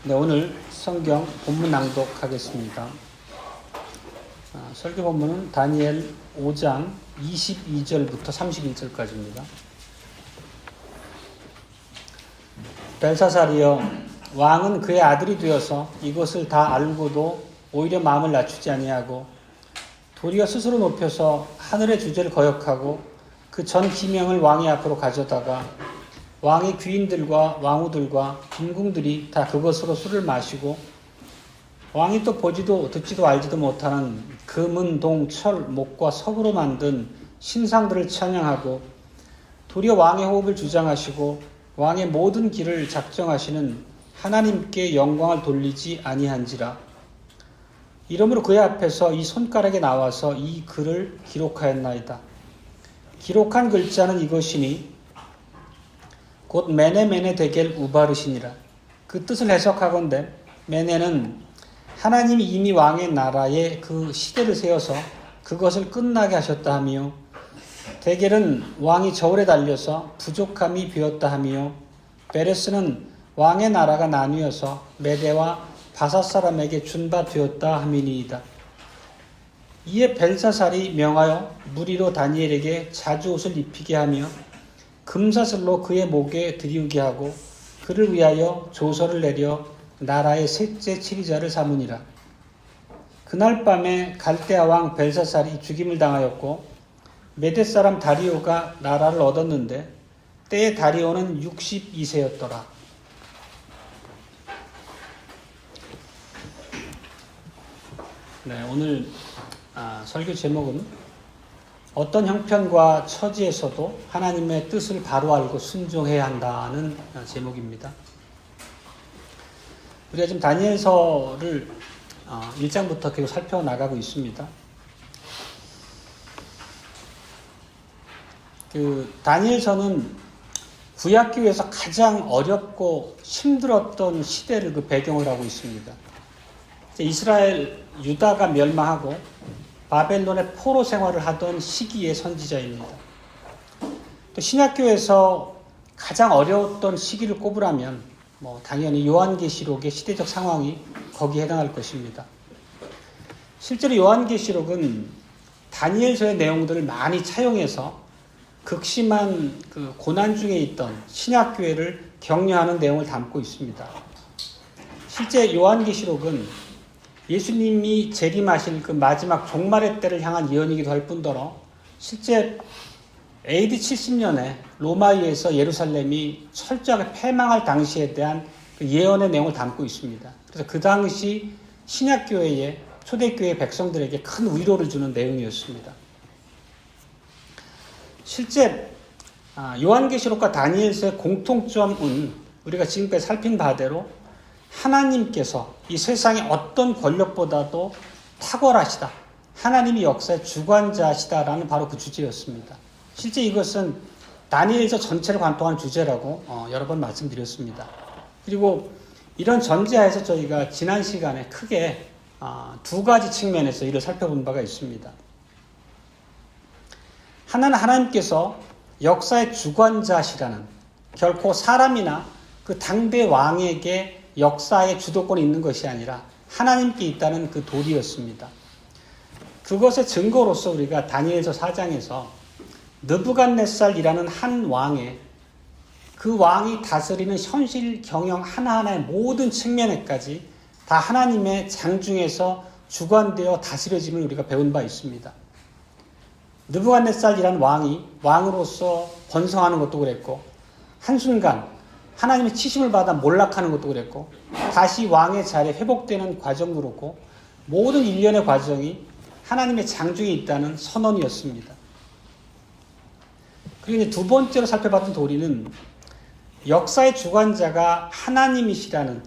네, 오늘 성경 본문 낭독하겠습니다. 설교 본문은 다니엘 5장 22절부터 31절까지입니다. 벨사살이여, 왕은 그의 아들이 되어서 이것을 다 알고도 오히려 마음을 낮추지 아니하고 도리어 스스로 높여서 하늘의 주제를 거역하고 그 전 기명을 왕의 앞으로 가져다가 왕의 귀인들과 왕후들과 군궁들이 다 그것으로 술을 마시고 왕이 또 보지도 듣지도 알지도 못하는 금, 동, 철, 목과 석으로 만든 신상들을 찬양하고 도리어 왕의 호흡을 주장하시고 왕의 모든 길을 작정하시는 하나님께 영광을 돌리지 아니한지라. 이러므로 그의 앞에서 이 손가락에 나와서 이 글을 기록하였나이다. 기록한 글자는 이것이니 곧 메네 데겔 우바르시니라. 그 뜻을 해석하건대 메네는 하나님이 이미 왕의 나라에 그 시대를 세워서 그것을 끝나게 하셨다 하며, 데겔은 왕이 저울에 달려서 부족함이 비었다 하며, 베레스는 왕의 나라가 나뉘어서 메대와 바사 사람에게 준 바 되었다 함이니이다. 이에 벨사살이 명하여 무리로 다니엘에게 자주 옷을 입히게 하며 금사슬로 그의 목에 들이우게 하고 그를 위하여 조서를 내려 나라의 셋째 치리자를 삼으니라. 그날 밤에 갈대아 왕 벨사살이 죽임을 당하였고 메대 사람 다리오가 나라를 얻었는데 때에 다리오는 62세였더라. 네, 오늘 설교 제목은 어떤 형편과 처지에서도 하나님의 뜻을 바로 알고 순종해야 한다는 제목입니다. 우리가 지금 다니엘서를 1장부터 계속 살펴나가고 있습니다. 다니엘서는 구약기에서 가장 어렵고 힘들었던 시대를 배경을 하고 있습니다. 이스라엘, 유다가 멸망하고 바벨론의 포로 생활을 하던 시기의 선지자입니다. 또 신약교에서 가장 어려웠던 시기를 꼽으라면 당연히 요한계시록의 시대적 상황이 거기에 해당할 것입니다. 실제로 요한계시록은 다니엘서의 내용들을 많이 차용해서 극심한 고난 중에 있던 신약교회를 격려하는 내용을 담고 있습니다. 실제 요한계시록은 예수님이 재림하실 그 마지막 종말의 때를 향한 예언이기도 할 뿐더러 실제 AD 70년에 로마에서 예루살렘이 철저하게 패망할 당시에 대한 그 예언의 내용을 담고 있습니다. 그래서 그 당시 신약교회의 초대교회 백성들에게 큰 위로를 주는 내용이었습니다. 실제 요한계시록과 다니엘서의 공통점은 우리가 지금까지 살핀 바대로 하나님께서 이 세상의 어떤 권력보다도 탁월하시다, 하나님이 역사의 주관자시다라는 바로 그 주제였습니다. 실제 이것은 다니엘서 전체를 관통한 주제라고 여러 번 말씀드렸습니다. 그리고 이런 전제하에서 저희가 지난 시간에 크게 두 가지 측면에서 이를 살펴본 바가 있습니다. 하나는 하나님께서 역사의 주관자시라는, 결코 사람이나 그 당대 왕에게 역사의 주도권이 있는 것이 아니라 하나님께 있다는 그 도리였습니다. 그것의 증거로서 우리가 다니엘서 4장에서 느부갓네살이라는 한 왕의, 그 왕이 다스리는 현실 경영 하나하나의 모든 측면에까지 다 하나님의 장중에서 주관되어 다스려짐을 우리가 배운 바 있습니다. 느부갓네살이라는 왕이 왕으로서 번성하는 것도 그랬고, 한순간 하나님의 치심을 받아 몰락하는 것도 그랬고, 다시 왕의 자리에 회복되는 과정도 그렇고, 모든 일련의 과정이 하나님의 장중에 있다는 선언이었습니다. 그리고 이제 두 번째로 살펴봤던 도리는 역사의 주관자가 하나님이시라는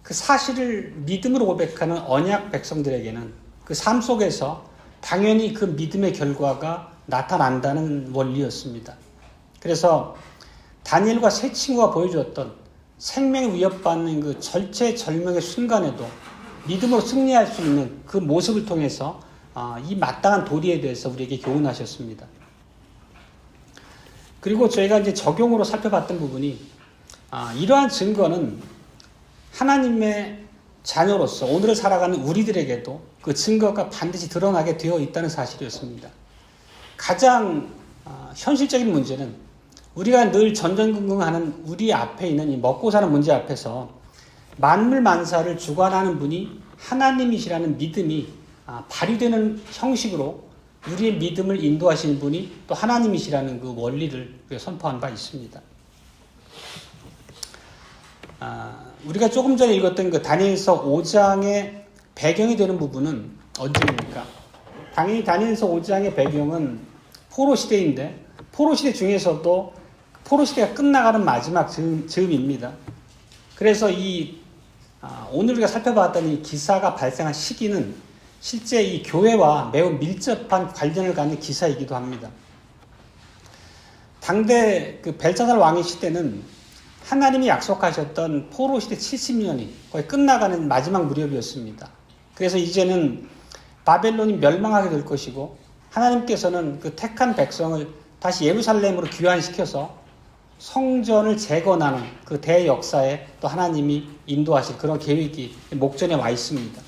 그 사실을 믿음으로 고백하는 언약 백성들에게는 그 삶 속에서 당연히 그 믿음의 결과가 나타난다는 원리였습니다. 그래서 다니엘과 세 친구가 보여주었던 생명을 위협받는 그 절체절명의 순간에도 믿음으로 승리할 수 있는 그 모습을 통해서 이 마땅한 도리에 대해서 우리에게 교훈하셨습니다. 그리고 저희가 이제 적용으로 살펴봤던 부분이 이러한 증거는 하나님의 자녀로서 오늘을 살아가는 우리들에게도 그 증거가 반드시 드러나게 되어 있다는 사실이었습니다. 가장 현실적인 문제는 우리가 늘 전전긍긍하는 우리 앞에 있는 이 먹고 사는 문제 앞에서 만물 만사를 주관하는 분이 하나님이시라는 믿음이 발휘되는 형식으로 우리의 믿음을 인도하시는 분이 또 하나님이시라는 그 원리를 선포한 바 있습니다. 우리가 조금 전에 읽었던 그 다니엘서 5장의 배경이 되는 부분은 언제입니까? 당연히 다니엘서 5장의 배경은 포로 시대인데 포로 시대 중에서도 포로 시대가 끝나가는 마지막 즈음입니다. 그래서 오늘 우리가 살펴봤던 이 기사가 발생한 시기는 실제 이 교회와 매우 밀접한 관련을 갖는 기사이기도 합니다. 당대 그 벨사살 왕의 시대는 하나님이 약속하셨던 포로 시대 70년이 거의 끝나가는 마지막 무렵이었습니다. 그래서 이제는 바벨론이 멸망하게 될 것이고 하나님께서는 그 택한 백성을 다시 예루살렘으로 귀환시켜서 성전을 재건하는 그 대역사에 또 하나님이 인도하실 그런 계획이 목전에 와 있습니다.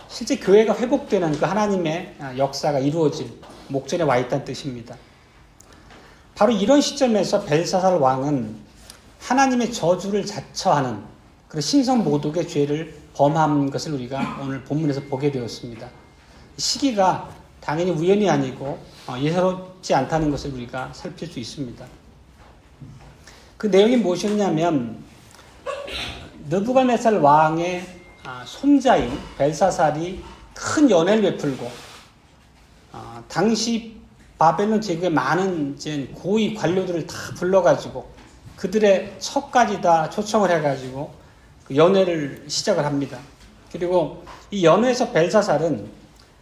실제 교회가 회복되는 그 하나님의 역사가 이루어질 목전에 와 있다는 뜻입니다. 바로 이런 시점에서 벨사살 왕은 하나님의 저주를 자처하는 그런 신성 모독의 죄를 범한 것을 우리가 오늘 본문에서 보게 되었습니다. 시기가 당연히 우연이 아니고 예사롭지 않다는 것을 우리가 살필 수 있습니다. 그 내용이 무엇이었냐면 느부갓네살 왕의 손자인 벨사살이 큰 연회를 베풀고 당시 바벨론 제국의 많은 고위 관료들을 다 불러가지고 그들의 첩까지 다 초청을 해가지고 그 연회를 시작을 합니다. 그리고 이 연회에서 벨사살은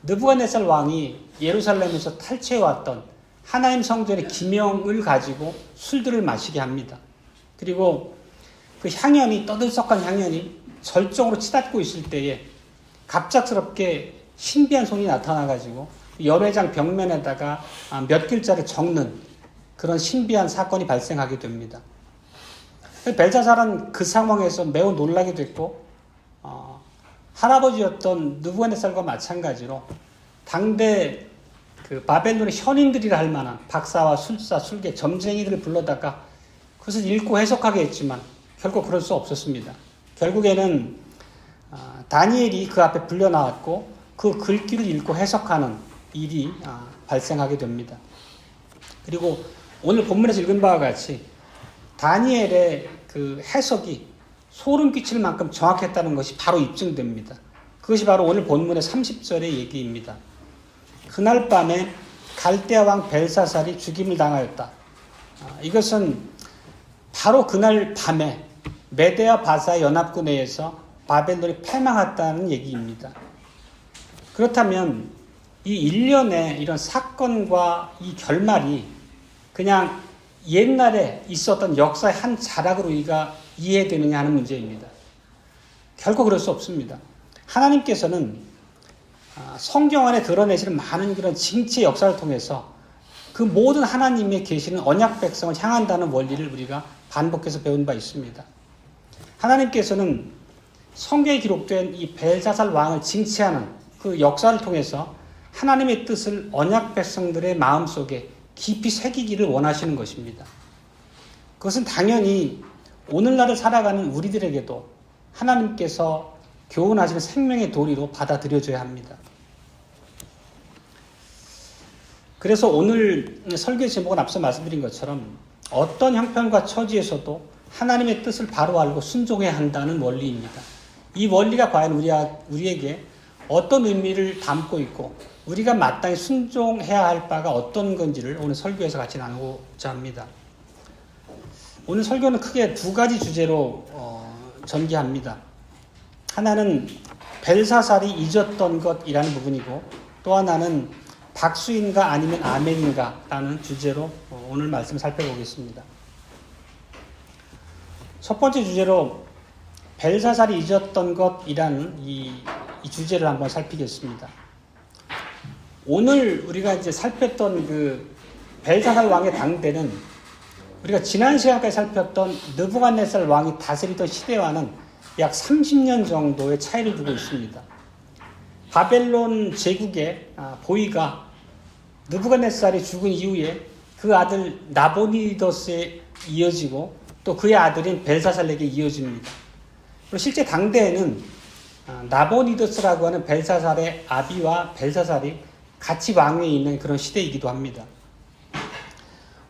느부갓네살 왕이 예루살렘에서 탈취해왔던 하나님 성전의 기명을 가지고 술들을 마시게 합니다. 그리고 그 향연이 떠들썩한 향연이 절정으로 치닫고 있을 때에 갑작스럽게 신비한 손이 나타나가지고 연회장 벽면에다가 몇 글자를 적는 그런 신비한 사건이 발생하게 됩니다. 벨사살은 그 상황에서 매우 놀라게 됐고 할아버지였던 느부갓네살과 마찬가지로 당대 그 바벨론의 현인들이라 할 만한 박사와 술사, 술객, 점쟁이들을 불러다가 그것을 읽고 해석하게 했지만 결국 그럴 수 없었습니다. 결국에는 다니엘이 그 앞에 불려 나왔고 그 글귀를 읽고 해석하는 일이 발생하게 됩니다. 그리고 오늘 본문에서 읽은 바와 같이 다니엘의 그 해석이 소름 끼칠 만큼 정확했다는 것이 바로 입증됩니다. 그것이 바로 오늘 본문의 30절의 얘기입니다. 그날 밤에 갈대아 왕 벨사살이 죽임을 당하였다. 이것은 바로 그날 밤에 메데와 바사 연합군 내에서 바벨론이 패망했다는 얘기입니다. 그렇다면 이 일련의 이런 사건과 이 결말이 그냥 옛날에 있었던 역사의 한 자락으로 우리가 이해되느냐 하는 문제입니다. 결코 그럴 수 없습니다. 하나님께서는 성경 안에 드러내시는 많은 그런 징치의 역사를 통해서 그 모든 하나님의 계시는 언약 백성을 향한다는 원리를 우리가 반복해서 배운 바 있습니다. 하나님께서는 성경에 기록된 이 벨사살 왕을 징치하는 그 역사를 통해서 하나님의 뜻을 언약 백성들의 마음속에 깊이 새기기를 원하시는 것입니다. 그것은 당연히 오늘날을 살아가는 우리들에게도 하나님께서 교훈하시는 생명의 도리로 받아들여져야 합니다. 그래서 오늘 설교 제목은 앞서 말씀드린 것처럼 어떤 형편과 처지에서도 하나님의 뜻을 바로 알고 순종해야 한다는 원리입니다. 이 원리가 과연 우리에게 어떤 의미를 담고 있고 우리가 마땅히 순종해야 할 바가 어떤 건지를 오늘 설교에서 같이 나누고자 합니다. 오늘 설교는 크게 두 가지 주제로 전개합니다. 하나는 벨사살이 잊었던 것이라는 부분이고 또 하나는 박수인가 아니면 아멘인가 라는 주제로 오늘 말씀을 살펴보겠습니다. 첫 번째 주제로 벨사살이 잊었던 것이라는 이 주제를 한번 살피겠습니다. 오늘 우리가 이제 살폈던 그 벨사살 왕의 당대는 우리가 지난 시간까지 살폈던 느부갓네살 왕이 다스리던 시대와는 약 30년 정도의 차이를 두고 있습니다. 바벨론 제국의 보위가 느부갓네살이 죽은 이후에 그 아들 나보니더스에 이어지고 또 그의 아들인 벨사살에게 이어집니다. 그리고 실제 당대에는 나보니더스라고 하는 벨사살의 아비와 벨사살이 같이 왕위에 있는 그런 시대이기도 합니다.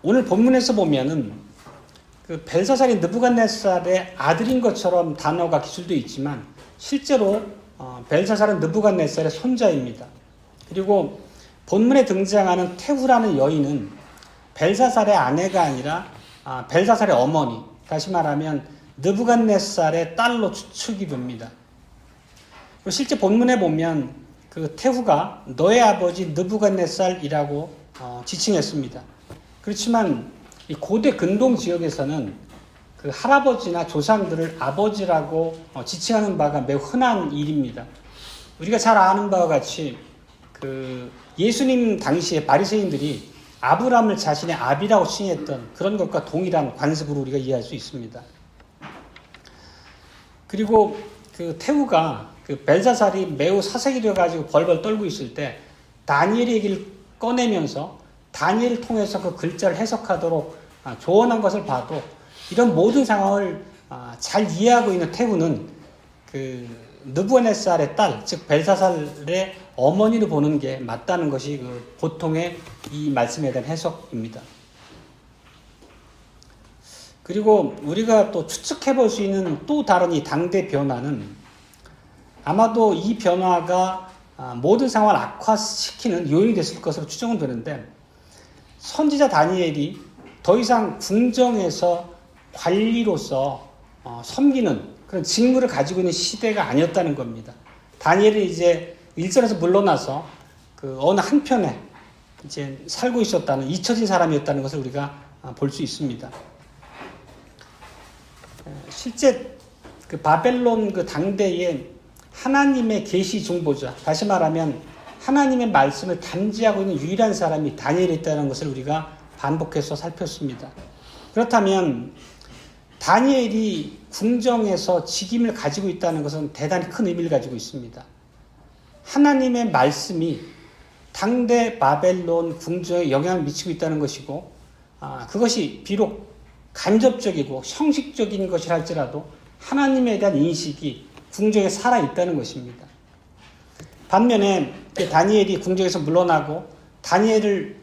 오늘 본문에서 보면은 그 벨사살이 느부갓네살의 아들인 것처럼 단어가 기술되어 있지만 실제로 벨사살은 느부갓네살의 손자입니다. 그리고 본문에 등장하는 테후라는 여인은 벨사살의 아내가 아니라 벨사살의 어머니, 다시 말하면 느부갓네살의 딸로 추측이 됩니다. 그리고 실제 본문에 보면 그 테후가 너의 아버지 느부갓네살이라고 지칭했습니다. 그렇지만 이 고대 근동 지역에서는 그 할아버지나 조상들을 아버지라고 지칭하는 바가 매우 흔한 일입니다. 우리가 잘 아는 바와 같이 그 예수님 당시에 바리새인들이 아브라함을 자신의 아비라고 칭했던 그런 것과 동일한 관습으로 우리가 이해할 수 있습니다. 그리고 그 태후가 그 벨사살이 매우 사색이 되어가지고 벌벌 떨고 있을 때 다니엘의 얘기를 꺼내면서 다니엘을 통해서 그 글자를 해석하도록 조언한 것을 봐도 이런 모든 상황을 잘 이해하고 있는 태후는 그 느부갓네살의 딸, 즉 벨사살의 어머니를 보는 게 맞다는 것이 그 보통의 이 말씀에 대한 해석입니다. 그리고 우리가 또 추측해 볼 수 있는 또 다른 이 당대 변화는 아마도 이 변화가 모든 상황을 악화시키는 요인이 됐을 것으로 추정은 되는데 선지자 다니엘이 더 이상 궁정에서 관리로서 섬기는 그런 직무를 가지고 있는 시대가 아니었다는 겁니다. 다니엘이 이제 일선에서 물러나서 그 어느 한편에 이제 살고 있었다는 잊혀진 사람이었다는 것을 우리가 볼 수 있습니다. 실제 그 바벨론 그 당대에 하나님의 계시 중보자, 다시 말하면 하나님의 말씀을 담지하고 있는 유일한 사람이 다니엘이었다는 것을 우리가 반복해서 살폈습니다. 그렇다면 다니엘이 궁정에서 직임을 가지고 있다는 것은 대단히 큰 의미를 가지고 있습니다. 하나님의 말씀이 당대 바벨론 궁정에 영향을 미치고 있다는 것이고 그것이 비록 간접적이고 형식적인 것이라 할지라도 하나님에 대한 인식이 궁정에 살아있다는 것입니다. 반면에 다니엘이 궁정에서 물러나고 다니엘을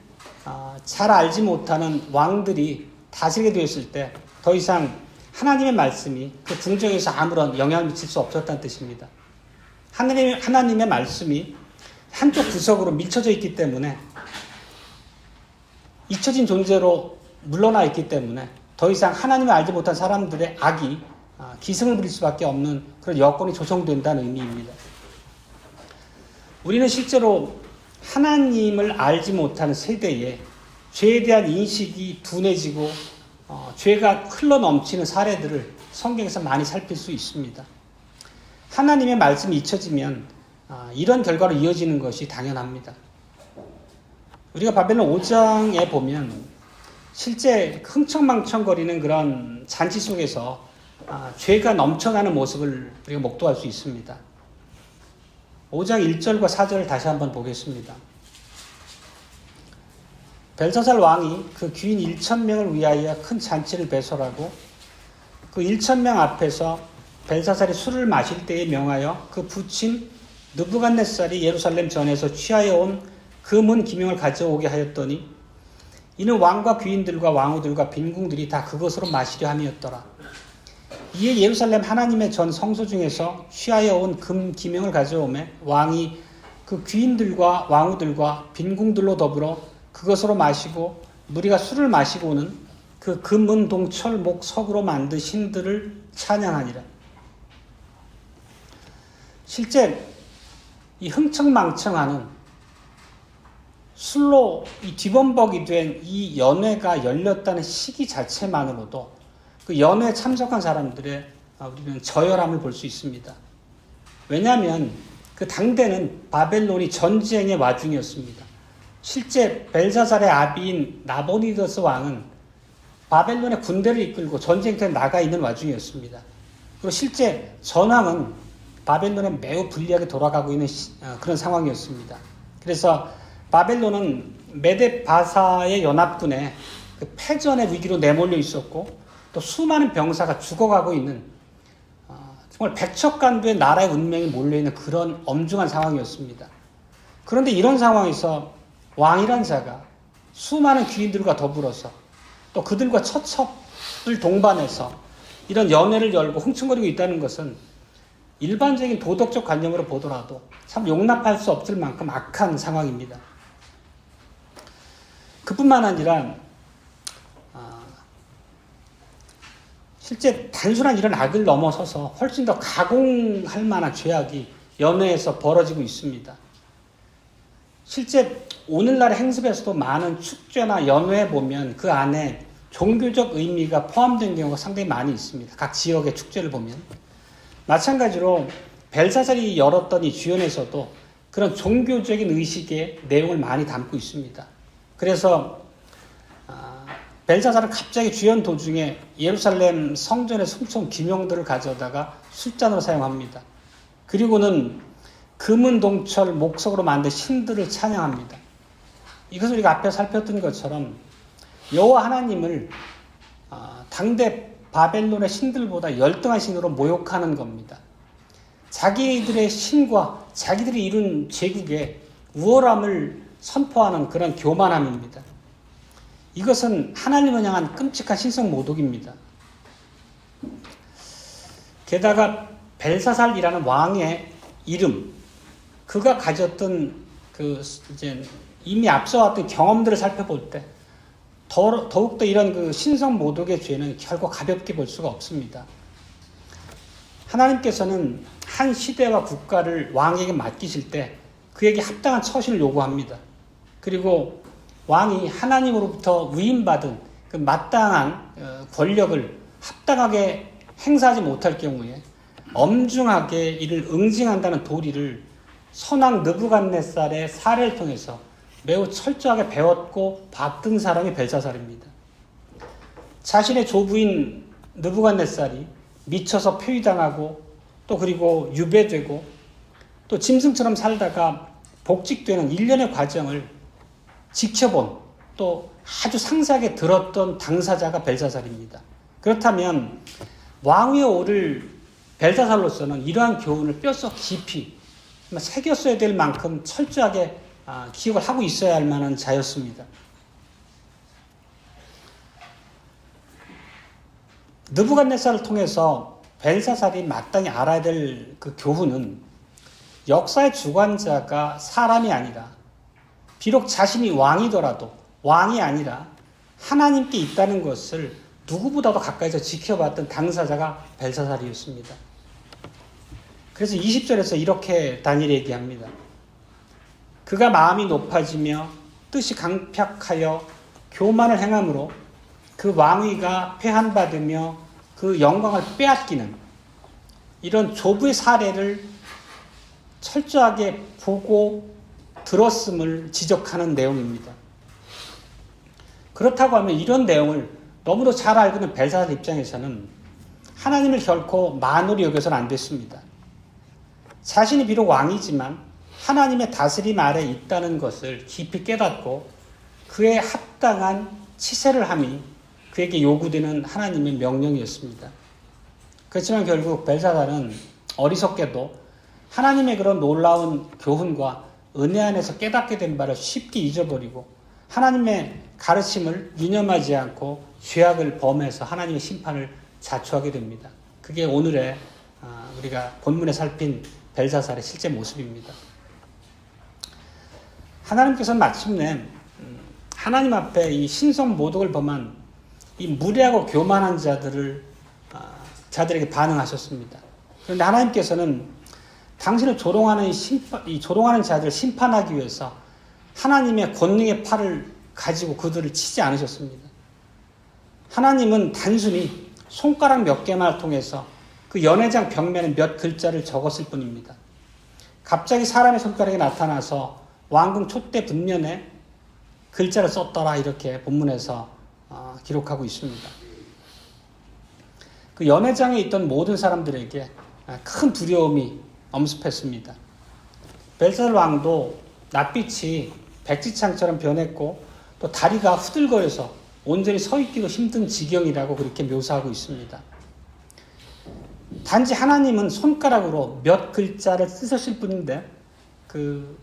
잘 알지 못하는 왕들이 다스리게 되었을 때 더 이상 하나님의 말씀이 그 궁정에서 아무런 영향을 미칠 수 없었다는 뜻입니다. 하나님의 말씀이 한쪽 구석으로 밀쳐져 있기 때문에 잊혀진 존재로 물러나 있기 때문에 더 이상 하나님을 알지 못한 사람들의 악이 기승을 부릴 수밖에 없는 그런 여건이 조성된다는 의미입니다. 우리는 실제로 하나님을 알지 못하는 세대에 죄에 대한 인식이 둔해지고 죄가 흘러넘치는 사례들을 성경에서 많이 살필 수 있습니다. 하나님의 말씀이 잊혀지면 이런 결과로 이어지는 것이 당연합니다. 우리가 바벨론 5장에 보면 실제 흥청망청거리는 그런 잔치 속에서 죄가 넘쳐나는 모습을 우리가 목도할 수 있습니다. 5장 1절과 4절을 다시 한번 보겠습니다. 벨사살 왕이 그 귀인 1,000명을 위하여 큰 잔치를 배설하고 그 1,000명 앞에서 벨사살이 술을 마실 때에 명하여 그 부친 느부갓네살이 예루살렘 전에서 취하여 온 금은 기명을 가져오게 하였더니 이는 왕과 귀인들과 왕후들과 빈궁들이 다 그것으로 마시려 함이었더라. 이에 예루살렘 하나님의 전 성소 중에서 취하여 온 금 기명을 가져오매 왕이 그 귀인들과 왕후들과 빈궁들로 더불어 그것으로 마시고 무리가 술을 마시고는 그 금은 동철 목 석으로 만든 신들을 찬양하니라. 실제 이 흥청망청하는 술로 이 뒤범벅이 된 이 연회가 열렸다는 시기 자체만으로도 그 연회에 참석한 사람들의 우리는 저열함을 볼 수 있습니다. 왜냐하면 그 당대는 바벨론이 전쟁의 와중이었습니다. 실제 벨사살의 아비인 나보니더스 왕은 바벨론의 군대를 이끌고 전쟁터에 나가 있는 와중이었습니다. 그리고 실제 전황은 바벨론에 매우 불리하게 돌아가고 있는 그런 상황이었습니다. 그래서 바벨론은 메데-바사의 연합군의 그 패전의 위기로 내몰려 있었고 또 수많은 병사가 죽어가고 있는 정말 백척간두의 나라의 운명이 몰려있는 그런 엄중한 상황이었습니다. 그런데 이런 상황에서 왕이란 자가 수많은 귀인들과 더불어서 또 그들과 처첩을 동반해서 이런 연회를 열고 흥청거리고 있다는 것은 일반적인 도덕적 관념으로 보더라도 참 용납할 수 없을 만큼 악한 상황입니다. 그뿐만 아니라 실제 단순한 이런 악을 넘어서서 훨씬 더 가공할 만한 죄악이 연회에서 벌어지고 있습니다. 실제 오늘날의 행습에서도 많은 축제나 연회에 보면 그 안에 종교적 의미가 포함된 경우가 상당히 많이 있습니다. 각 지역의 축제를 보면. 마찬가지로 벨사살이 열었던 이 주연에서도 그런 종교적인 의식의 내용을 많이 담고 있습니다. 그래서 벨사살은 갑자기 주연 도중에 예루살렘 성전의 숨통 기명들을 가져다가 술잔으로 사용합니다. 그리고는 금은 동철 목석으로 만든 신들을 찬양합니다. 이것을 우리가 앞에 살폈던 것처럼 여호와 하나님을 당대 바벨론의 신들보다 열등한 신으로 모욕하는 겁니다. 자기들의 신과 자기들이 이룬 제국의 우월함을 선포하는 그런 교만함입니다. 이것은 하나님을 향한 끔찍한 신성 모독입니다. 게다가 벨사살이라는 왕의 이름, 그가 가졌던 이미 앞서왔던 경험들을 살펴볼 때 더욱더 이런 신성 모독의 죄는 결코 가볍게 볼 수가 없습니다. 하나님께서는 한 시대와 국가를 왕에게 맡기실 때 그에게 합당한 처신을 요구합니다. 그리고 왕이 하나님으로부터 위임받은 그 마땅한 권력을 합당하게 행사하지 못할 경우에 엄중하게 이를 응징한다는 도리를 선왕 느부갓네살의 사례를 통해서 매우 철저하게 배웠고 받든 사람이 벨사살입니다. 자신의 조부인 느부갓네살이 미쳐서 폐위당하고 또 그리고 유배되고 또 짐승처럼 살다가 복직되는 일련의 과정을 지켜본 또 아주 상세하게 들었던 당사자가 벨사살입니다. 그렇다면 왕위에 오를 벨사살로서는 이러한 교훈을 뼛속 깊이 새겼어야 될 만큼 철저하게 기억을 하고 있어야 할 만한 자였습니다. 느부갓네살을 통해서 벨사살이 마땅히 알아야 될 그 교훈은 역사의 주관자가 사람이 아니라 비록 자신이 왕이더라도 왕이 아니라 하나님께 있다는 것을 누구보다도 가까이서 지켜봤던 당사자가 벨사살이었습니다. 그래서 20절에서 이렇게 다니엘이 얘기합니다. 그가 마음이 높아지며 뜻이 강팍하여 교만을 행함으로 그 왕위가 폐한받으며 그 영광을 빼앗기는 이런 조부의 사례를 철저하게 보고 들었음을 지적하는 내용입니다. 그렇다고 하면 이런 내용을 너무도 잘 알고 있는 벨사살 입장에서는 하나님을 결코 만으로 여겨서는 안 됐습니다. 자신이 비록 왕이지만 하나님의 다스림 아래 있다는 것을 깊이 깨닫고 그에 합당한 치세를 함이 그에게 요구되는 하나님의 명령이었습니다. 그렇지만 결국 벨사살은 어리석게도 하나님의 그런 놀라운 교훈과 은혜 안에서 깨닫게 된 바를 쉽게 잊어버리고 하나님의 가르침을 유념하지 않고 죄악을 범해서 하나님의 심판을 자초하게 됩니다. 그게 오늘의 우리가 본문에 살핀 벨사살의 실제 모습입니다. 하나님께서는 마침내 하나님 앞에 이 신성 모독을 범한 이 무례하고 교만한 자들에게 반응하셨습니다. 그런데 하나님께서는 당신을 조롱하는 조롱하는 자들을 심판하기 위해서 하나님의 권능의 팔을 가지고 그들을 치지 않으셨습니다. 하나님은 단순히 손가락 몇 개만을 통해서 그 연회장 벽면에 몇 글자를 적었을 뿐입니다. 갑자기 사람의 손가락이 나타나서 왕궁 촛대 붓면에 글자를 썼더라 이렇게 본문에서 기록하고 있습니다. 그 연회장에 있던 모든 사람들에게 큰 두려움이 엄습했습니다. 벨사살 왕도 낯빛이 백지창처럼 변했고 또 다리가 후들거려서 온전히 서 있기도 힘든 지경이라고 그렇게 묘사하고 있습니다. 단지 하나님은 손가락으로 몇 글자를 쓰셨을 뿐인데 그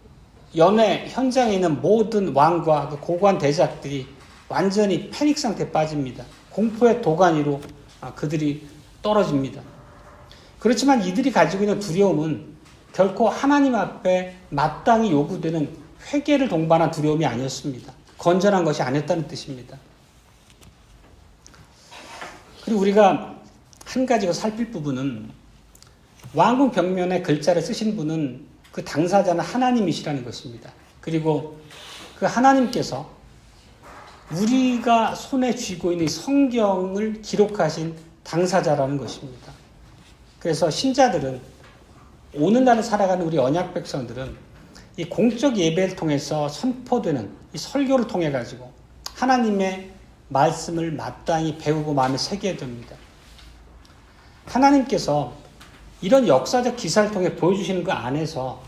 연회 현장에 있는 모든 왕과 그 고관 대작들이 완전히 패닉 상태에 빠집니다. 공포의 도가니로 그들이 떨어집니다. 그렇지만 이들이 가지고 있는 두려움은 결코 하나님 앞에 마땅히 요구되는 회개를 동반한 두려움이 아니었습니다. 건전한 것이 아니었다는 뜻입니다. 그리고 우리가 한 가지가 살필 부분은 왕궁 벽면에 글자를 쓰신 분은 그 당사자는 하나님이시라는 것입니다. 그리고 그 하나님께서 우리가 손에 쥐고 있는 성경을 기록하신 당사자라는 것입니다. 그래서 신자들은 오늘날을 살아가는 우리 언약 백성들은 이 공적 예배를 통해서 선포되는 이 설교를 통해 가지고 하나님의 말씀을 마땅히 배우고 마음에 새겨야 됩니다. 하나님께서 이런 역사적 기사를 통해 보여주시는 그 안에서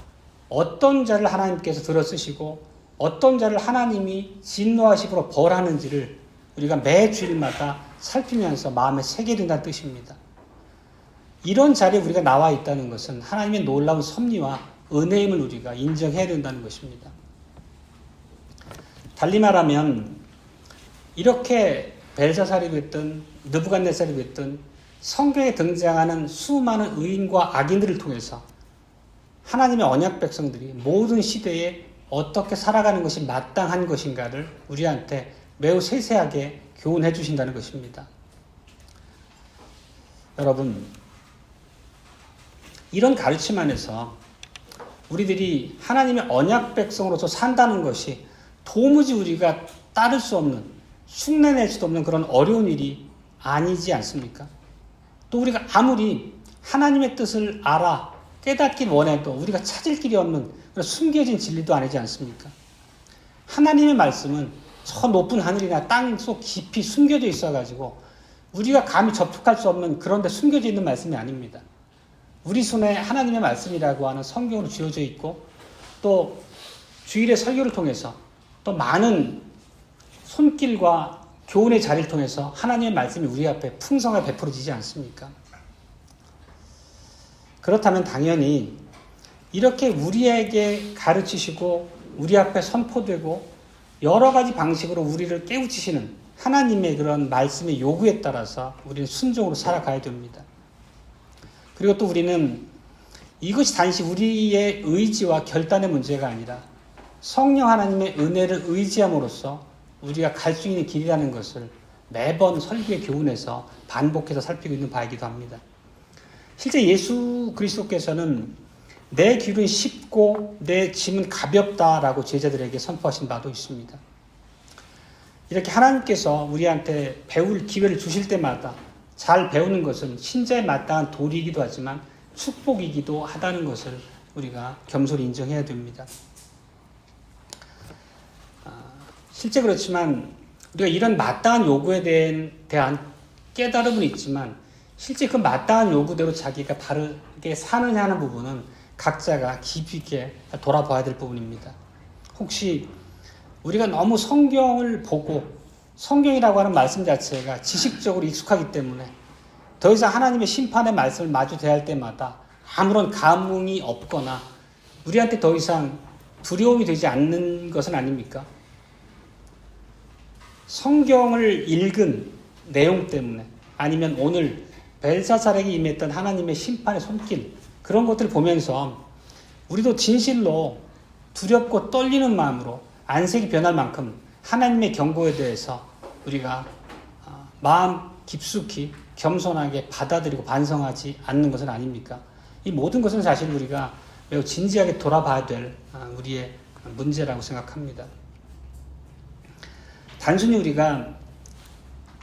어떤 자를 하나님께서 들어쓰시고 어떤 자를 하나님이 진노하심으로 벌하는지를 우리가 매 주일마다 살피면서 마음에 새겨야 된다는 뜻입니다. 이런 자리에 우리가 나와 있다는 것은 하나님의 놀라운 섭리와 은혜임을 우리가 인정해야 된다는 것입니다. 달리 말하면 이렇게 벨사살이 됐든 느부갓네살이 됐든 성경에 등장하는 수많은 의인과 악인들을 통해서 하나님의 언약 백성들이 모든 시대에 어떻게 살아가는 것이 마땅한 것인가를 우리한테 매우 세세하게 교훈해 주신다는 것입니다. 여러분, 이런 가르침 안에서 우리들이 하나님의 언약 백성으로서 산다는 것이 도무지 우리가 따를 수 없는, 흉내낼 수도 없는 그런 어려운 일이 아니지 않습니까? 또 우리가 아무리 하나님의 뜻을 알아 깨닫길 원해도 우리가 찾을 길이 없는 그런 숨겨진 진리도 아니지 않습니까? 하나님의 말씀은 저 높은 하늘이나 땅 속 깊이 숨겨져 있어가지고 우리가 감히 접촉할 수 없는 그런 데 숨겨져 있는 말씀이 아닙니다. 우리 손에 하나님의 말씀이라고 하는 성경으로 쥐어져 있고 또 주일의 설교를 통해서 또 많은 손길과 교훈의 자리를 통해서 하나님의 말씀이 우리 앞에 풍성하게 베풀어지지 않습니까? 그렇다면 당연히 이렇게 우리에게 가르치시고 우리 앞에 선포되고 여러 가지 방식으로 우리를 깨우치시는 하나님의 그런 말씀의 요구에 따라서 우리는 순종으로 살아가야 됩니다. 그리고 또 우리는 이것이 단지 우리의 의지와 결단의 문제가 아니라 성령 하나님의 은혜를 의지함으로써 우리가 갈 수 있는 길이라는 것을 매번 설교의 교훈에서 반복해서 살피고 있는 바이기도 합니다. 실제 예수 그리스도께서는 내 길은 쉽고 내 짐은 가볍다라고 제자들에게 선포하신 바도 있습니다. 이렇게 하나님께서 우리한테 배울 기회를 주실 때마다 잘 배우는 것은 신자에 마땅한 도리이기도 하지만 축복이기도 하다는 것을 우리가 겸손히 인정해야 됩니다. 실제 그렇지만 우리가 이런 마땅한 요구에 대한 깨달음은 있지만 실제 그 마땅한 요구대로 자기가 바르게 사느냐 하는 부분은 각자가 깊이 있게 돌아봐야 될 부분입니다. 혹시 우리가 너무 성경을 보고 성경이라고 하는 말씀 자체가 지식적으로 익숙하기 때문에 더 이상 하나님의 심판의 말씀을 마주 대할 때마다 아무런 감흥이 없거나 우리한테 더 이상 두려움이 되지 않는 것은 아닙니까? 성경을 읽은 내용 때문에 아니면 오늘 벨사살에게 임했던 하나님의 심판의 손길 그런 것들을 보면서 우리도 진실로 두렵고 떨리는 마음으로 안색이 변할 만큼 하나님의 경고에 대해서 우리가 마음 깊숙이 겸손하게 받아들이고 반성하지 않는 것은 아닙니까? 이 모든 것은 사실 우리가 매우 진지하게 돌아봐야 될 우리의 문제라고 생각합니다. 단순히 우리가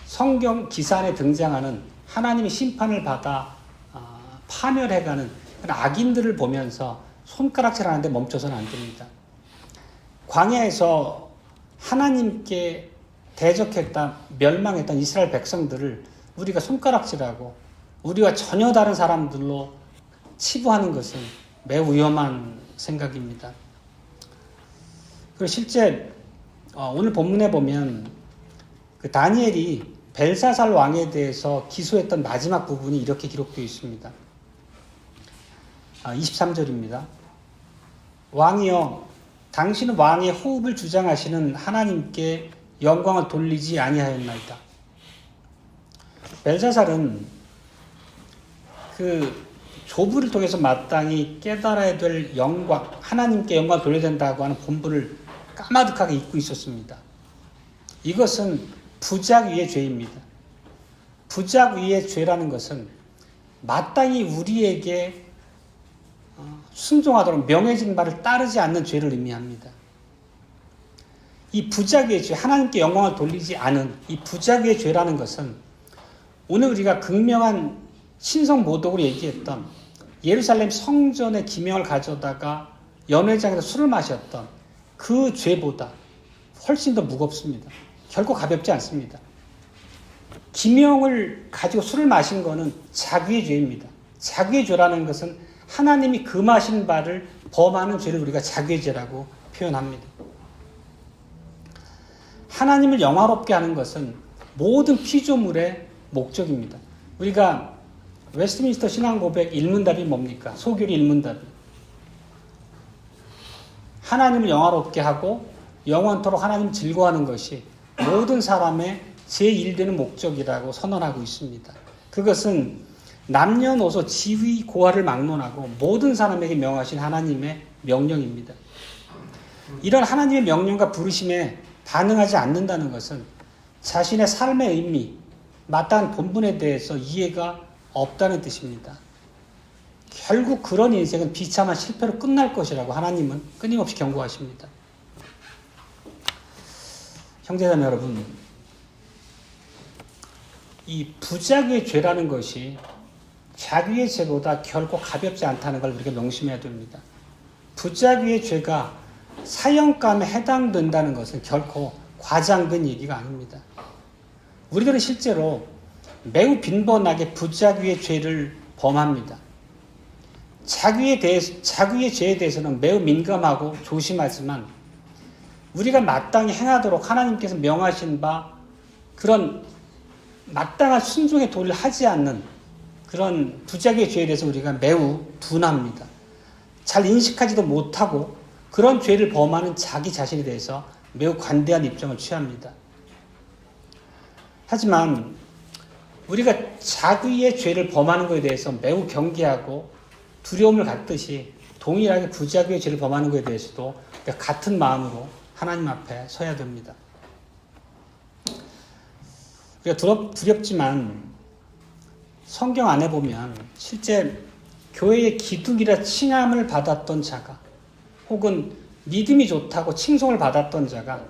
성경 기사 안에 등장하는 하나님의 심판을 받아 파멸해가는 악인들을 보면서 손가락질하는데 멈춰서는 안 됩니다. 광야에서 하나님께 대적했다, 멸망했던 이스라엘 백성들을 우리가 손가락질하고 우리와 전혀 다른 사람들로 치부하는 것은 매우 위험한 생각입니다. 그리고 실제 오늘 본문에 보면 그 다니엘이 벨사살 왕에 대해서 기소했던 마지막 부분이 이렇게 기록되어 있습니다. 23절입니다. 왕이여, 당신은 왕의 호흡을 주장하시는 하나님께 영광을 돌리지 아니하였나이다. 벨사살은 그 조부를 통해서 마땅히 깨달아야 될 영광, 하나님께 영광을 돌려야 된다고 하는 본분을 까마득하게 잊고 있었습니다. 이것은 부작 위의 죄입니다. 부작 위의 죄라는 것은 마땅히 우리에게 순종하도록 명해진 바를 따르지 않는 죄를 의미합니다. 이 부작 위의 죄, 하나님께 영광을 돌리지 않은 이 부작 위의 죄라는 것은 오늘 우리가 극명한 신성 모독으로 얘기했던 예루살렘 성전의 기명을 가져다가 연회장에서 술을 마셨던 그 죄보다 훨씬 더 무겁습니다. 결코 가볍지 않습니다. 기명을 가지고 술을 마신 것은 자귀의 죄입니다. 자귀의 죄라는 것은 하나님이 금하신 바를 범하는 죄를 우리가 자귀의 죄라고 표현합니다. 하나님을 영화롭게 하는 것은 모든 피조물의 목적입니다. 우리가 웨스트민스터 신앙고백 일문답이 뭡니까? 소교리 일문답이 하나님을 영화롭게 하고 영원토록 하나님을 즐거워하는 것이 모든 사람의 제1되는 목적이라고 선언하고 있습니다. 그것은 남녀노소 지위 고하를 막론하고 모든 사람에게 명하신 하나님의 명령입니다. 이런 하나님의 명령과 부르심에 반응하지 않는다는 것은 자신의 삶의 의미, 마땅한 본분에 대해서 이해가 없다는 뜻입니다. 결국 그런 인생은 비참한 실패로 끝날 것이라고 하나님은 끊임없이 경고하십니다. 형제자매 여러분, 이 부자귀의 죄라는 것이 자귀의 죄보다 결코 가볍지 않다는 걸 우리가 명심해야 됩니다. 부자귀의 죄가 사형감에 해당된다는 것은 결코 과장된 얘기가 아닙니다. 우리들은 실제로 매우 빈번하게 부자귀의 죄를 범합니다. 자귀의 죄에 대해서는 매우 민감하고 조심하지만 우리가 마땅히 행하도록 하나님께서 명하신 바 그런 마땅한 순종의 도리를 하지 않는 그런 부자귀의 죄에 대해서 우리가 매우 둔합니다. 잘 인식하지도 못하고 그런 죄를 범하는 자기 자신에 대해서 매우 관대한 입장을 취합니다. 하지만 우리가 자기의 죄를 범하는 것에 대해서 매우 경계하고 두려움을 갖듯이 동일하게 부자귀의 죄를 범하는 것에 대해서도 같은 마음으로 하나님 앞에 서야 됩니다. 우리가 두렵지만 성경 안에 보면 실제 교회의 기둥이라 칭함을 받았던 자가 혹은 믿음이 좋다고 칭송을 받았던 자가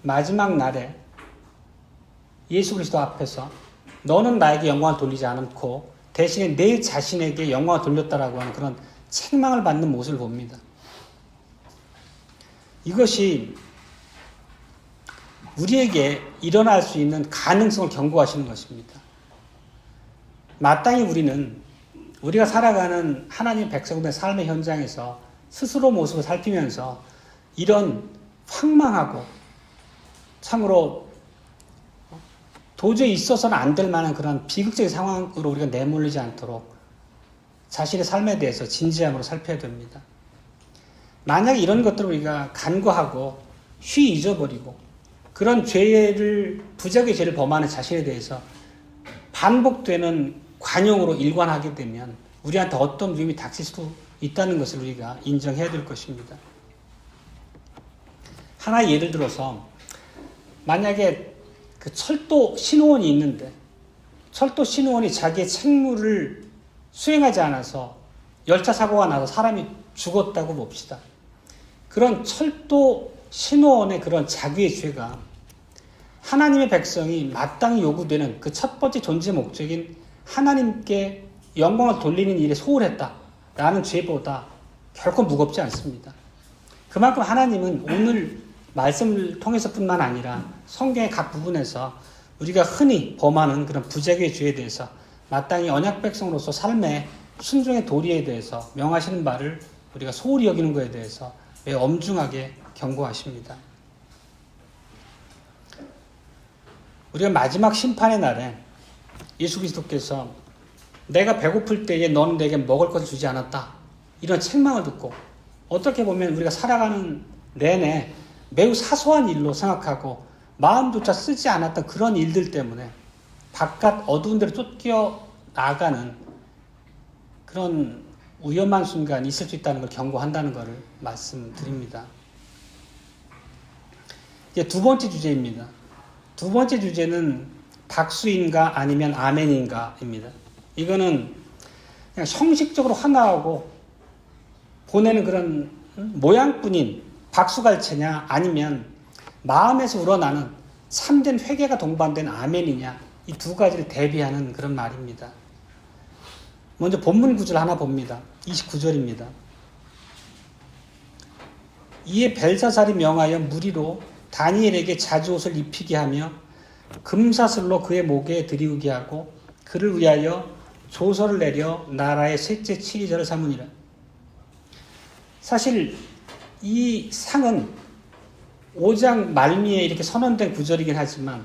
마지막 날에 예수 그리스도 앞에서 너는 나에게 영광을 돌리지 않고 대신에 내 자신에게 영광을 돌렸다라고 하는 그런 책망을 받는 모습을 봅니다. 이것이 우리에게 일어날 수 있는 가능성을 경고하시는 것입니다. 마땅히 우리가 살아가는 하나님 백성들의 삶의 현장에서 스스로 모습을 살피면서 이런 황망하고 참으로 도저히 있어서는 안 될 만한 그런 비극적인 상황으로 우리가 내몰리지 않도록 자신의 삶에 대해서 진지함으로 살펴야 됩니다. 만약에 이런 것들을 우리가 간과하고 쉬 잊어버리고 그런 부자귀의 죄를 범하는 자신에 대해서 반복되는 관용으로 일관하게 되면 우리한테 어떤 위험이 닥칠 수도 있다는 것을 우리가 인정해야 될 것입니다. 하나의 예를 들어서 만약에 그 철도 신호원이 있는데 철도 신호원이 자기의 책무를 수행하지 않아서 열차 사고가 나서 사람이 죽었다고 봅시다. 그런 철도 신호원의 그런 자귀의 죄가 하나님의 백성이 마땅히 요구되는 그 첫 번째 존재 목적인 하나님께 영광을 돌리는 일에 소홀했다라는 죄보다 결코 무겁지 않습니다. 그만큼 하나님은 오늘 말씀을 통해서뿐만 아니라 성경의 각 부분에서 우리가 흔히 범하는 그런 부자귀의 죄에 대해서 마땅히 언약 백성으로서 삶의 순종의 도리에 대해서 명하시는 바를 우리가 소홀히 여기는 것에 대해서 매우 엄중하게 경고하십니다. 우리가 마지막 심판의 날에 예수 그리스도께서 내가 배고플 때에 너는 내게 먹을 것을 주지 않았다, 이런 책망을 듣고 어떻게 보면 우리가 살아가는 내내 매우 사소한 일로 생각하고 마음조차 쓰지 않았던 그런 일들 때문에 바깥 어두운 데로 쫓겨 나가는 그런 위험한 순간이 있을 수 있다는 걸 경고한다는 것을 말씀드립니다. 이제 두 번째 주제입니다. 두 번째 주제는 박수인가 아니면 아멘인가입니다. 이거는 그냥 형식적으로 하나하고 보내는 그런 모양뿐인 박수갈채냐, 아니면 마음에서 우러나는 참된 회개가 동반된 아멘이냐, 이 두 가지를 대비하는 그런 말입니다. 먼저 본문 구절 하나 봅니다. 29절입니다. 이에 벨사살이 명하여 무리로 다니엘에게 자주옷을 입히게 하며 금사슬로 그의 목에 들이우게 하고 그를 위하여 조서를 내려 나라의 셋째 치리자를 삼으니라. 사실 이 상은 5장 말미에 이렇게 선언된 구절이긴 하지만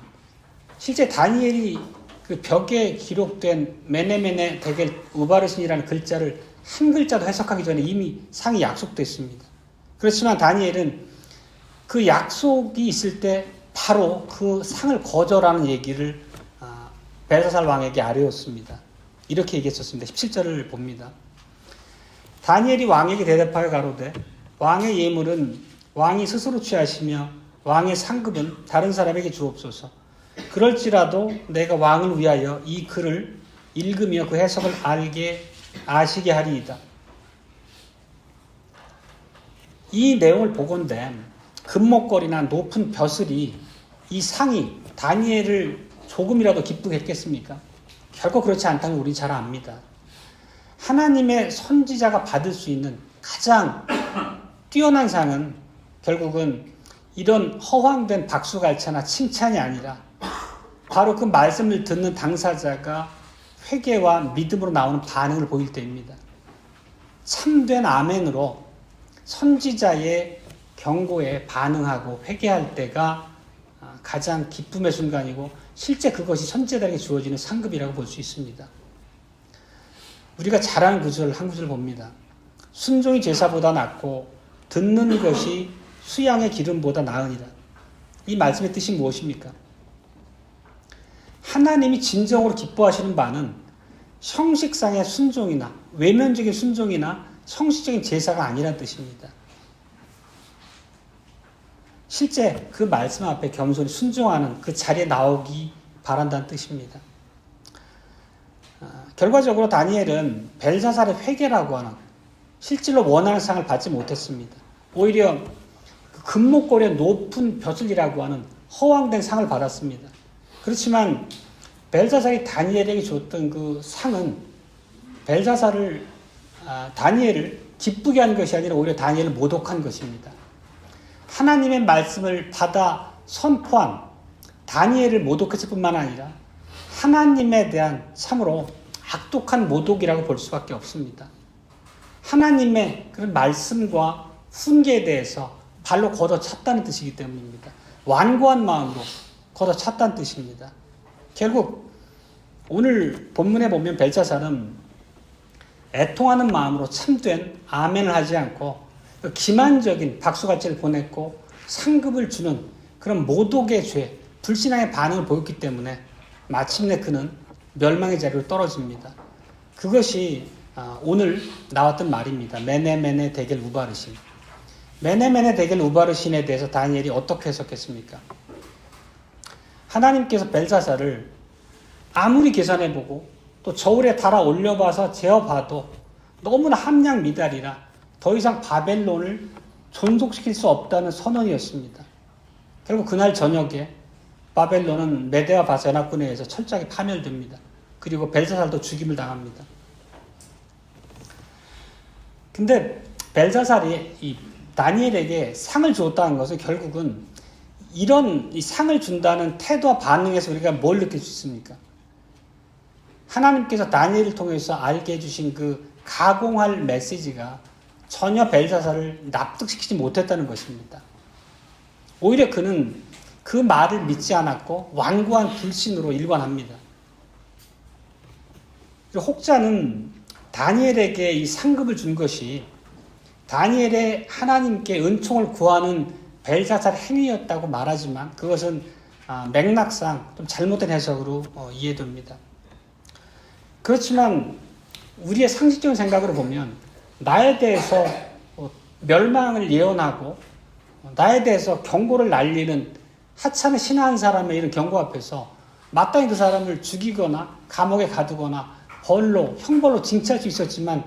실제 다니엘이 그 벽에 기록된 메네메네 데겔 우바르신이라는 글자를 한 글자도 해석하기 전에 이미 상이 약속됐습니다. 그렇지만 다니엘은 그 약속이 있을 때 바로 그 상을 거절하는 얘기를 벨사살 왕에게 아뢰었습니다. 이렇게 얘기했었습니다. 17절을 봅니다. 다니엘이 왕에게 대답하여 가로되 왕의 예물은 왕이 스스로 취하시며 왕의 상급은 다른 사람에게 주옵소서. 그럴지라도 내가 왕을 위하여 이 글을 읽으며 그 해석을 아시게 하리이다. 이 내용을 보건대 금목걸이나 높은 벼슬이 이 상이 다니엘을 조금이라도 기쁘게 했겠습니까? 결코 그렇지 않다는 우리 잘 압니다. 하나님의 선지자가 받을 수 있는 가장 뛰어난 상은 결국은 이런 허황된 박수갈채나 칭찬이 아니라 바로 그 말씀을 듣는 당사자가 회개와 믿음으로 나오는 반응을 보일 때입니다. 참된 아멘으로 선지자의 경고에 반응하고 회개할 때가 가장 기쁨의 순간이고 실제 그것이 선지자들에게 주어지는 상급이라고 볼 수 있습니다. 우리가 잘 아는 구절 한 구절 봅니다. 순종이 제사보다 낫고 듣는 것이 수양의 기름보다 나으니라. 이 말씀의 뜻이 무엇입니까? 하나님이 진정으로 기뻐하시는 바는 형식상의 순종이나 외면적인 순종이나 형식적인 제사가 아니란 뜻입니다. 실제 그 말씀 앞에 겸손히 순종하는 그 자리에 나오기 바란다는 뜻입니다. 결과적으로 다니엘은 벨사살의 회개라고 하는 실질로 원하는 상을 받지 못했습니다. 오히려 금목걸이의 높은 벼슬이라고 하는 허황된 상을 받았습니다. 그렇지만 벨사살이 다니엘에게 줬던 그 상은 다니엘을 기쁘게 한 것이 아니라 오히려 다니엘을 모독한 것입니다. 하나님의 말씀을 받아 선포한 다니엘을 모독했을 뿐만 아니라 하나님에 대한 참으로 악독한 모독이라고 볼 수밖에 없습니다. 하나님의 그런 말씀과 훈계에 대해서 발로 걷어찼다는 뜻이기 때문입니다. 완고한 마음으로 걷어찼다는 뜻입니다. 결국 오늘 본문에 보면 벨사살은 애통하는 마음으로 참된 아멘을 하지 않고 기만적인 박수갈채를 보냈고 상급을 주는 그런 모독의 죄, 불신앙의 반응을 보였기 때문에 마침내 그는 멸망의 자리로 떨어집니다. 그것이 오늘 나왔던 말입니다. 메네메네 데겔 우바르신. 메네메네 데겔 우바르신에 대해서 다니엘이 어떻게 해석했습니까? 하나님께서 벨사살을 아무리 계산해보고 또 저울에 달아 올려봐서 재어봐도 너무나 함량 미달이라 더 이상 바벨론을 존속시킬 수 없다는 선언이었습니다. 결국 그날 저녁에 바벨론은 메대와 바사 연합군에 의해서 철저하게 파멸됩니다. 그리고 벨사살도 죽임을 당합니다. 근데 벨사살이 이 다니엘에게 상을 주었다는 것은 결국은 이런 이 상을 준다는 태도와 반응에서 우리가 뭘 느낄 수 있습니까? 하나님께서 다니엘을 통해서 알게 해주신 그 가공할 메시지가 전혀 벨사살을 납득시키지 못했다는 것입니다. 오히려 그는 그 말을 믿지 않았고 완고한 불신으로 일관합니다. 혹자는 다니엘에게 이 상급을 준 것이 다니엘의 하나님께 은총을 구하는 벨사살 행위였다고 말하지만 그것은 맥락상 좀 잘못된 해석으로 이해됩니다. 그렇지만 우리의 상식적인 생각으로 보면 나에 대해서 멸망을 예언하고 나에 대해서 경고를 날리는 하찮은 신한 사람의 이런 경고 앞에서 마땅히 그 사람을 죽이거나 감옥에 가두거나 벌로 형벌로 징치할 수 있었지만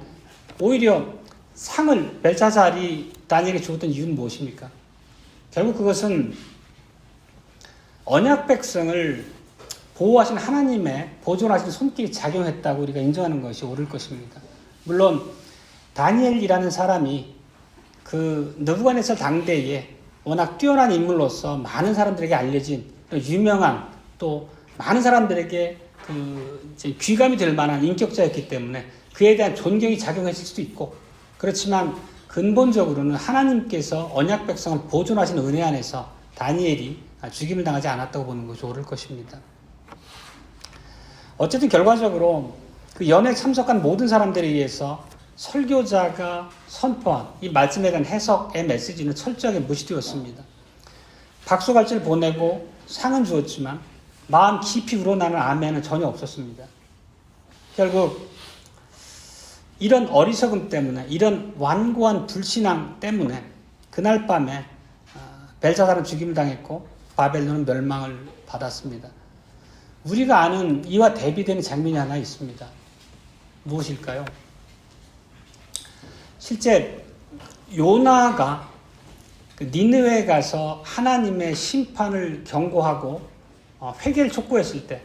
오히려 상을 벨사살이 다니엘에게 주었던 이유는 무엇입니까? 결국 그것은 언약 백성을 보호하신 하나님의 보존하신 손길이 작용했다고 우리가 인정하는 것이 옳을 것입니다. 물론 다니엘이라는 사람이 그 느부갓네살 당대에 워낙 뛰어난 인물로서 많은 사람들에게 알려진 유명한 또 많은 사람들에게 이제 귀감이 될 만한 인격자였기 때문에 그에 대한 존경이 작용했을 수도 있고 그렇지만 근본적으로는 하나님께서 언약 백성을 보존하신 은혜 안에서 다니엘이 죽임을 당하지 않았다고 보는 것이 옳을 것입니다. 어쨌든 결과적으로 그 연회에 참석한 모든 사람들에 의해서 설교자가 선포한 이 말씀에 대한 해석의 메시지는 철저하게 무시되었습니다. 박수갈채를 보내고 상은 주었지만 마음 깊이 우러나는 아멘은 전혀 없었습니다. 결국 이런 어리석음 때문에 이런 완고한 불신앙 때문에 그날 밤에 벨사살은 죽임을 당했고 바벨론은 멸망을 받았습니다. 우리가 아는 이와 대비되는 장면이 하나 있습니다. 무엇일까요? 실제 요나가 니느웨에 가서 하나님의 심판을 경고하고 회개를 촉구했을 때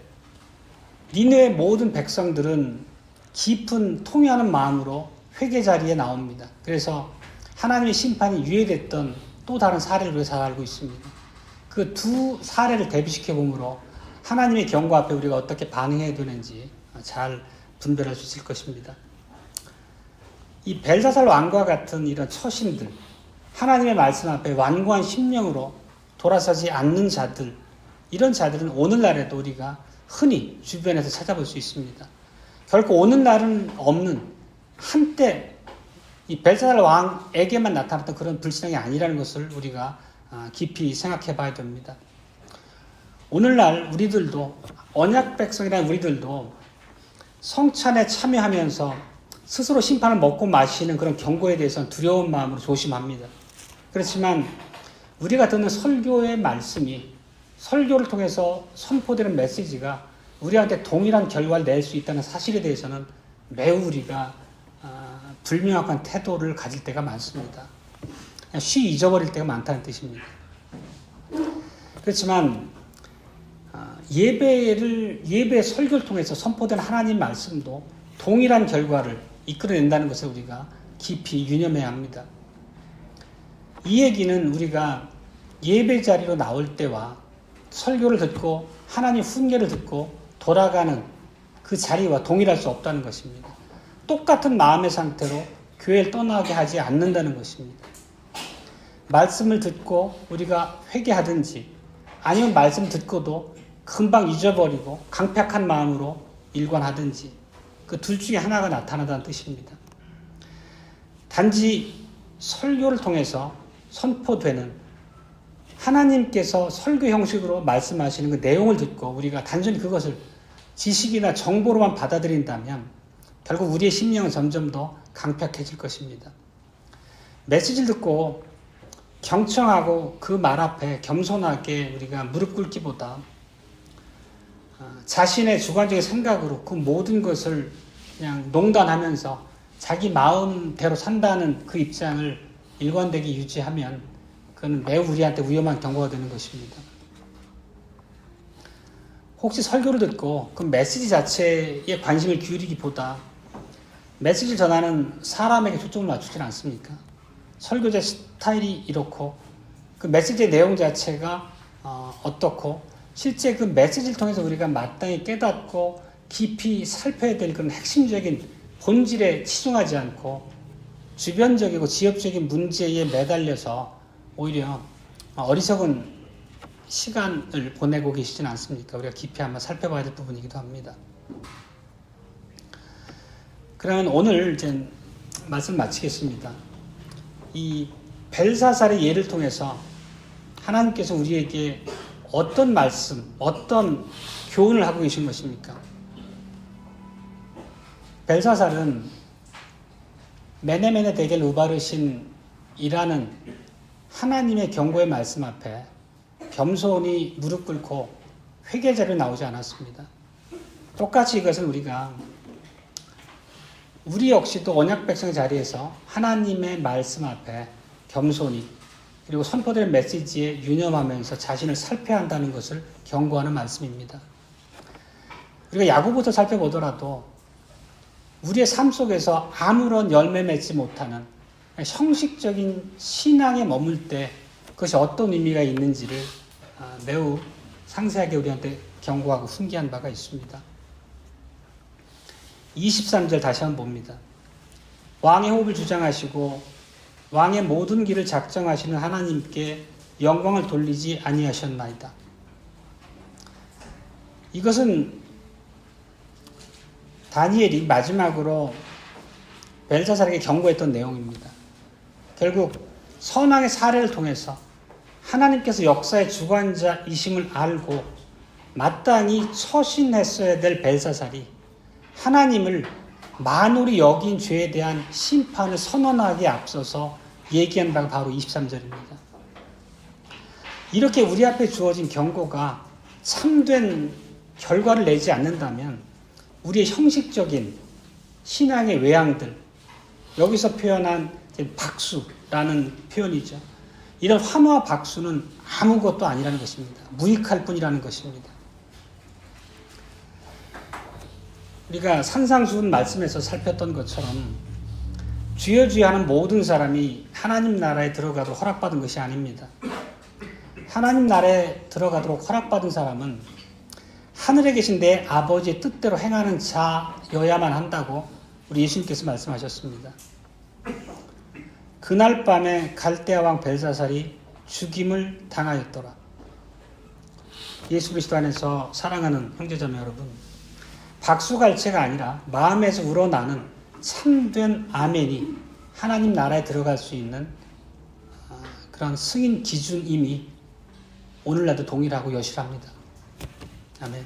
니느웨의 모든 백성들은 깊은 통회하는 마음으로 회개 자리에 나옵니다. 그래서 하나님의 심판이 유예됐던 또 다른 사례를 우리가 잘 알고 있습니다. 그 두 사례를 대비시켜 보므로 하나님의 경고 앞에 우리가 어떻게 반응해야 되는지 잘 분별할 수 있을 것입니다. 이 벨사살 왕과 같은 이런 처신들, 하나님의 말씀 앞에 완고한 심령으로 돌아서지 않는 자들, 이런 자들은 오늘날에도 우리가 흔히 주변에서 찾아볼 수 있습니다. 결코 오늘날은 없는 한때 이 벨사살 왕에게만 나타났던 그런 불신앙이 아니라는 것을 우리가 깊이 생각해 봐야 됩니다. 오늘날 우리들도 언약 백성이라는 우리들도 성찬에 참여하면서 스스로 심판을 먹고 마시는 그런 경고에 대해서는 두려운 마음으로 조심합니다. 그렇지만 우리가 듣는 설교의 말씀이 설교를 통해서 선포되는 메시지가 우리한테 동일한 결과를 낼 수 있다는 사실에 대해서는 매우 우리가 불명확한 태도를 가질 때가 많습니다. 그냥 쉬 잊어버릴 때가 많다는 뜻입니다. 그렇지만 예배 설교를 통해서 선포된 하나님 말씀도 동일한 결과를 이끌어낸다는 것을 우리가 깊이 유념해야 합니다. 이 얘기는 우리가 예배 자리로 나올 때와 설교를 듣고 하나님 훈계를 듣고 돌아가는 그 자리와 동일할 수 없다는 것입니다. 똑같은 마음의 상태로 교회를 떠나게 하지 않는다는 것입니다. 말씀을 듣고 우리가 회개하든지 아니면 말씀 듣고도 금방 잊어버리고 강팍한 마음으로 일관하든지 그 둘 중에 하나가 나타나다는 뜻입니다. 단지 설교를 통해서 선포되는 하나님께서 설교 형식으로 말씀하시는 그 내용을 듣고 우리가 단순히 그것을 지식이나 정보로만 받아들인다면 결국 우리의 심령은 점점 더 강팍해질 것입니다. 메시지를 듣고 경청하고 그 말 앞에 겸손하게 우리가 무릎 꿇기보다 자신의 주관적인 생각으로 그 모든 것을 그냥 농단하면서 자기 마음대로 산다는 그 입장을 일관되게 유지하면 그건 매우 우리한테 위험한 경고가 되는 것입니다. 혹시 설교를 듣고 그 메시지 자체에 관심을 기울이기보다 메시지를 전하는 사람에게 초점을 맞추지는 않습니까? 설교자 스타일이 이렇고 그 메시지의 내용 자체가 어떻고 실제 그 메시지를 통해서 우리가 마땅히 깨닫고 깊이 살펴야 될 그런 핵심적인 본질에 치중하지 않고 주변적이고 지역적인 문제에 매달려서 오히려 어리석은 시간을 보내고 계시진 않습니까? 우리가 깊이 한번 살펴봐야 될 부분이기도 합니다. 그러면 오늘 이제 말씀 마치겠습니다. 이 벨사살의 예를 통해서 하나님께서 우리에게 어떤 말씀, 어떤 교훈을 하고 계신 것입니까? 벨사살은 메네메네 데겔 우바르신이라는 하나님의 경고의 말씀 앞에 겸손히 무릎 꿇고 회개자로 나오지 않았습니다. 똑같이 이것은 우리 역시도 언약 백성의 자리에서 하나님의 말씀 앞에 겸손히 그리고 선포될 메시지에 유념하면서 자신을 살펴야 한다는 것을 경고하는 말씀입니다. 우리가 야고보서 살펴보더라도 우리의 삶 속에서 아무런 열매 맺지 못하는 형식적인 신앙에 머물 때 그것이 어떤 의미가 있는지를 매우 상세하게 우리한테 경고하고 훈계한 바가 있습니다. 23절 다시 한번 봅니다. 왕의 호흡을 주장하시고 왕의 모든 길을 작정하시는 하나님께 영광을 돌리지 아니하셨나이다. 이것은 다니엘이 마지막으로 벨사살에게 경고했던 내용입니다. 결국 선왕의 사례를 통해서 하나님께서 역사의 주관자이심을 알고 마땅히 처신했어야 될 벨사살이 하나님을 만홀히 여긴 죄에 대한 심판을 선언하기에 앞서서 얘기한 바가 바로 23절입니다. 이렇게 우리 앞에 주어진 경고가 참된 결과를 내지 않는다면 우리의 형식적인 신앙의 외양들, 여기서 표현한 박수라는 표현이죠. 이런 환호와 박수는 아무것도 아니라는 것입니다. 무익할 뿐이라는 것입니다. 우리가 산상수훈 말씀에서 살폈던 것처럼 주여 주여 하는 모든 사람이 하나님 나라에 들어가도록 허락받은 것이 아닙니다. 하나님 나라에 들어가도록 허락받은 사람은 하늘에 계신 내 아버지의 뜻대로 행하는 자여야만 한다고 우리 예수님께서 말씀하셨습니다. 그날 밤에 갈대아 왕 벨사살이 죽임을 당하였더라. 예수 그리스도 안에서 사랑하는 형제자매 여러분, 박수갈채가 아니라 마음에서 우러나는 참된 아멘이 하나님 나라에 들어갈 수 있는 그런 승인 기준임이 오늘날도 동일하고 여실합니다. 아멘.